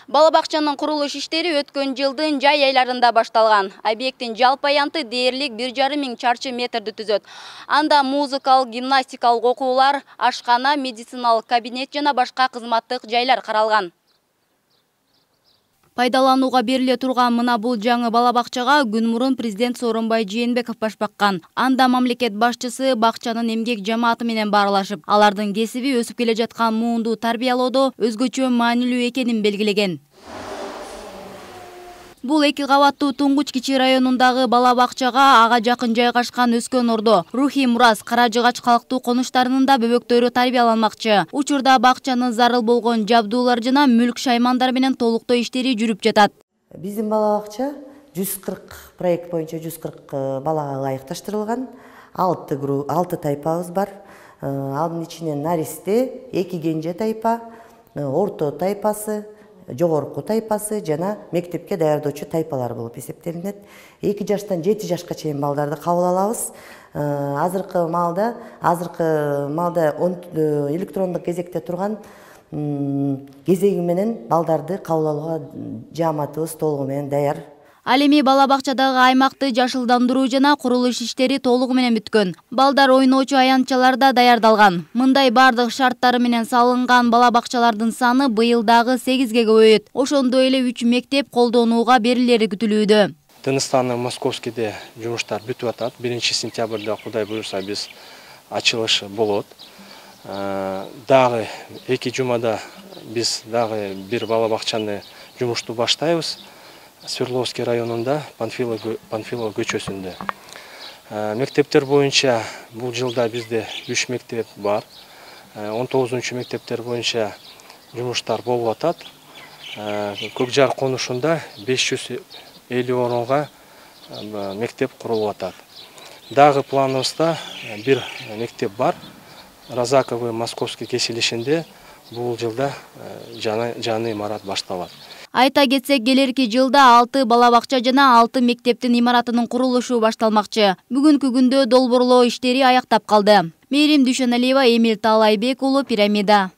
Бала бакчанын курулуш иштери өткөн жылдын жай айларында башталган. Объекттин жалпы аянты дээрлик 1,5 миң чарчы метрди түзөт. Анда музыкалык, гимнастикалык окуулар, ашкана, медициналык кабинет жана башка кызматтык жайлар каралган. Пайдаланууга бериле турган мына бул жаңы бала бакчага күн мурун президент Сооронбай Жээнбеков баш баккан. Анда мамлекет башчысы бакчанын эмгек жамааты менен баарлашып, алардын кесиби өсүп келе жаткан муунду тарбиялоодо өзгөчө маанилүү экенин белгилеген. Бул 2 кабаттуу Туңгуч кичи районундагы бала бакчага ага жакын жайгашкан өскөн ордо. Рухий мурас Каражыгач калктуу конуштарынын бөбөктөрү тарбияланмакчы. Учурда бакчанын зарыл болгон жабдуулар жана мүлк шаймандар менен толуктоо иштери жүрүп жатат. Биздин бала бакча 140 проект боюнча 140 балага ылайыкташтырылган. 6 тайпабыз бар. Анын ичинен наристе, 2 кенже тайпа, орто тайпасы, жогорку тайпасы жана мектепке даярдоочу тайпалар болуп эсептелинет. 2 жаштан 7 жашка чейин балдарды кабыл алабыз. Азыркы маалда электрондук кезекте турган кезеги менен балдарды кабыл алууга жааматыбыз толугу менен даяр. Ал эми бала бакчадагы аймакты жашылдандыруу жана курулуш иштери толугу менен бүткөн. Балдар ойноочу аянтчаларда даярдалган. Мындай бардык шарттары менен салынган бала бакчалардын саны быйыл дагы 8ге көбөйөт. Ошондой эле 3 мектеп колдонууга берилери күтүлүүдө. Дагыстанның Московскийде жумуштар бүтүп атат. 1 сентябрда Кудай буюрса биз ачылышы болот. Дагы 2 жумада биз дагы бир бала бакчаны жумушту баштайбыз. Свердловский районунда Панфилов көчөсүндө. Мектептер боюнча бул жылда бизде 3 мектеп бар. 19 мектептер боюнча жумуштар болуп атат. Көкжар конушунда 550 орунга мектеп курулуп атат. Дагы планыбызда бир мектеп бар. Разаковый Московский кесилишинде бул жылда жаңы имарат башталат. Айта кетсек, келерки жылда 6 бала бакча жана 6 мектептин имаратынын курулушу башталмакчы. Бүгүнкү күндө долбоорлоо иштери аяктап калды. Мээрим Дүйшөналиева, Эмил Таалайбек уулу, Пирамида.